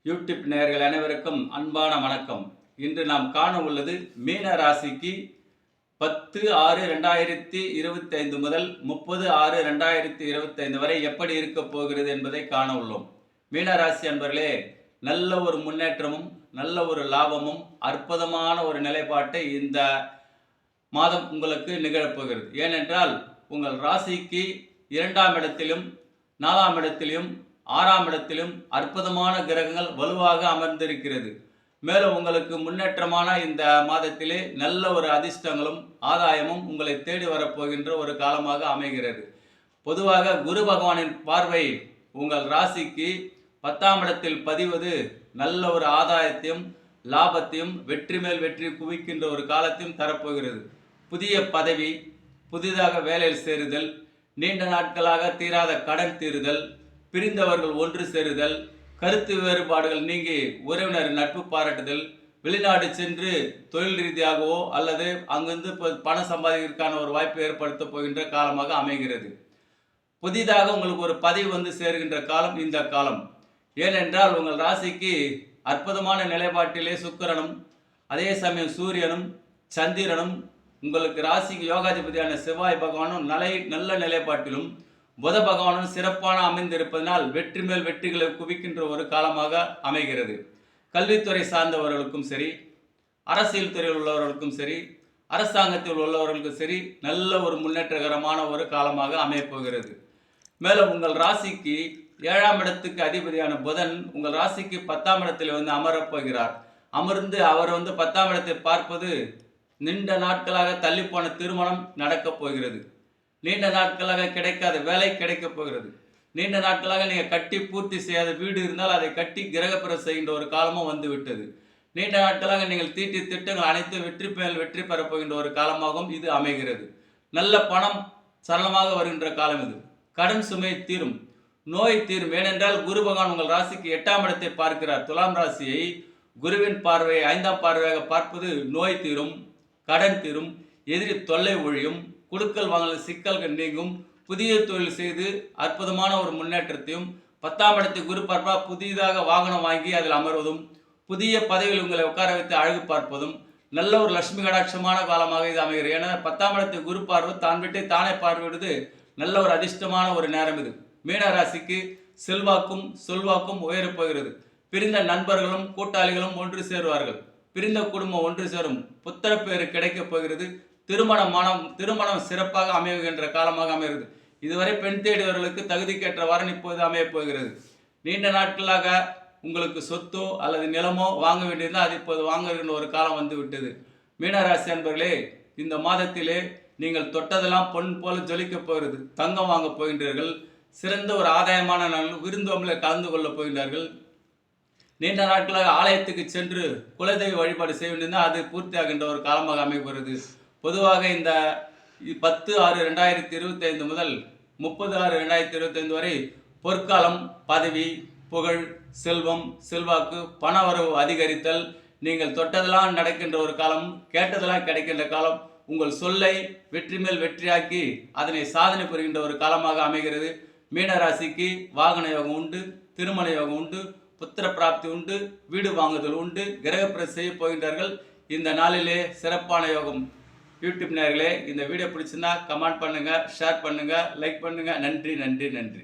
YouTube நேயர்கள் அனைவருக்கும் அன்பான வணக்கம். இன்று நாம் காண உள்ளது மீன ராசிக்கு 10/6/2025 முதல் 30/6/2025 வரை எப்படி இருக்க போகிறது என்பதை காண உள்ளோம். மீன ராசி அன்பர்களே, நல்ல ஒரு முன்னேற்றமும் நல்ல ஒரு லாபமும் அற்புதமான ஒரு நிலைப்பாட்டை இந்த மாதம் உங்களுக்கு நிகழப்போகிறது. ஏனென்றால் உங்கள் ராசிக்கு 2ஆம் இடத்திலும் 4ஆம் இடத்திலும் 6ஆம் இடத்திலும் அற்புதமான கிரகங்கள் வலுவாக அமர்ந்திருக்கிறது. மேலும் உங்களுக்கு முன்னேற்றமான இந்த மாதத்திலே நல்ல ஒரு அதிர்ஷ்டங்களும் ஆதாயமும் உங்களை தேடி வரப்போகின்ற ஒரு காலமாக அமைகிறது. பொதுவாக குரு பகவானின் பார்வை உங்கள் ராசிக்கு 10ஆம் இடத்தில் பதிவது நல்ல ஒரு ஆதாயத்தையும் லாபத்தையும் வெற்றி மேல் வெற்றி குவிக்கின்ற ஒரு காலத்தையும் தரப்போகிறது. புதிய பதவி, புதிதாக வேலையில் சேருதல், நீண்ட நாட்களாக தீராத கடன் தீருதல், பிரிந்தவர்கள் ஒன்று சேருதல், கருத்து வேறுபாடுகள் நீங்கி உறவினர் நட்பு பாராட்டுதல், வெளிநாடு சென்று தொழில் ரீதியாகவோ அல்லது அங்கிருந்து பணம் சம்பாதிக்கிறதுக்கான ஒரு வாய்ப்பு ஏற்படுத்த போகின்ற காலமாக அமைகிறது. புதிதாக உங்களுக்கு ஒரு பதவி வந்து சேருகின்ற காலம் இந்த காலம். ஏனென்றால் உங்கள் ராசிக்கு அற்புதமான நிலைப்பாட்டிலே சுக்கிரனும் அதே சமயம் சூரியனும் சந்திரனும் உங்களுக்கு ராசிக்கு யோகாதிபதியான செவ்வாய் பகவானும் நல்ல நிலைப்பாட்டிலும் புத பகவானும் சிறப்பான அமைந்திருப்பதனால் வெற்றி மேல் வெற்றிகளை குவிக்கின்ற ஒரு காலமாக அமைகிறது. கல்வித்துறை சார்ந்தவர்களுக்கும் சரி, அரசியல் துறையில் உள்ளவர்களுக்கும் சரி, அரசாங்கத்தில் உள்ளவர்களுக்கும் சரி நல்ல ஒரு முன்னேற்றகரமான ஒரு காலமாக அமையப்போகிறது. மேலும் உங்கள் ராசிக்கு 7ஆம் இடத்துக்கு அதிபதியான புதன் உங்கள் ராசிக்கு 10ஆம் இடத்தில் வந்து அமரப்போகிறார். அமர்ந்து அவர் 10ஆம் இடத்தை பார்ப்பது நீண்ட நாட்களாக தள்ளிப்போன திருமணம் நடக்கப் போகிறது. நீண்ட நாட்களாக கிடைக்காத வேலை கிடைக்கப் போகிறது. நீண்ட நாட்களாக நீங்கள் கட்டி பூர்த்தி செய்யாத வீடு இருந்தால் அதை கட்டி கிரகப்பிரவேசம் செய்கின்ற ஒரு காலமும் வந்து விட்டது. நீண்ட நாட்களாக நீங்கள் தீட்டி திட்டங்கள் அனைத்து வெற்றி மேல் வெற்றி பெறப்போகின்ற ஒரு காலமாகவும் இது அமைகிறது. நல்ல பணம் சரளமாக வருகின்ற காலம் இது. கடன் சுமை தீரும், நோய் தீரும். ஏனென்றால் குரு பகவான் உங்கள் ராசிக்கு 8ஆம் இடத்தை பார்க்கிறார். துலாம் ராசியை குருவின் பார்வையை 5ஆம் பார்வையாக பார்ப்பது நோய் தீரும், கடன் தீரும், எதிரி தொல்லை ஒழியும், குடுக்கல் வாங்கல் சிக்கல்கள் நீங்கும், புதிய தொழில் செய்து அற்புதமான ஒரு முன்னேற்றத்தையும் 10ஆம் இடத்தை குரு பார்ப்பா புதிதாக வாகனம் வாங்கி அதில் அமர்வதும், புதிய பதவியில் உங்களை உட்கார வைத்து அழகு பார்ப்பதும் நல்ல ஒரு லட்சுமி கடாட்சமான காலமாக இது அமைகிறது. ஏன்னா 10ஆம் இடத்தை குரு பார்வை தான் வீட்டை தானே பார்வையிடுவது நல்ல ஒரு அதிர்ஷ்டமான ஒரு நேரம் இது. மீன ராசிக்கு செல்வாக்கும் சொல்வாக்கும் உயரப் போகிறது. பிரிந்த நண்பர்களும் கூட்டாளிகளும் ஒன்று சேருவார்கள். பிரிந்த குடும்பம் ஒன்று சேரும். புத்திர பேரு கிடைக்கப் போகிறது. திருமணம் சிறப்பாக அமைகின்ற காலமாக அமைகிறது. இதுவரை பெண் தேடியவர்களுக்கு தகுதிக்கேற்ற வரன் இப்போது அமையப் போகிறது. நீண்ட நாட்களாக உங்களுக்கு சொத்தோ அல்லது நிலமோ வாங்க வேண்டியிருந்தால் அது இப்போது வாங்குகின்ற ஒரு காலம் வந்து விட்டது. மீனராசி அன்பர்களே, இந்த மாதத்திலே நீங்கள் தொட்டதெல்லாம் பொன் போல ஜொலிக்கப் போகிறது. தங்கம் வாங்க போகின்றீர்கள். சிறந்த ஒரு ஆதாயமான நாள் விருந்தோம்பலில் கலந்து கொள்ளப் போகின்றார்கள். நீண்ட நாட்களாக ஆலயத்துக்கு சென்று குலதெய்வ வழிபாடு செய்ய வேண்டியிருந்தால் அது பூர்த்தியாகின்ற ஒரு காலமாக அமைகிறது. பொதுவாக இந்த 10/6/2025 முதல் 30/6/2025 வரை பொற்காலம், பதவி, புகழ், செல்வம், செல்வாக்கு, பணவரவு அதிகரித்தல், நீங்கள் தொட்டதெல்லாம் நடக்கின்ற ஒரு காலம், கேட்டதெல்லாம் கிடைக்கின்ற காலம், உங்கள் சொல்லை வெற்றி மேல் வெற்றியாக்கி அதனை சாதனை புரிகின்ற ஒரு காலமாக அமைகிறது. மீனராசிக்கு வாகன யோகம் உண்டு, திருமண யோகம் உண்டு, புத்திர பிராப்தி உண்டு, வீடு வாங்குதல் உண்டு, கிரகப்பிரவேசம் செய்ய போகின்றார்கள். இந்த நாளிலே சிறப்பான யோகம். யூடியூப் நேயர்களே, இந்த வீடியோ பிடிச்சிருந்தா கமெண்ட் பண்ணுங்கள், ஷேர் பண்ணுங்கள், லைக் பண்ணுங்கள். நன்றி நன்றி நன்றி.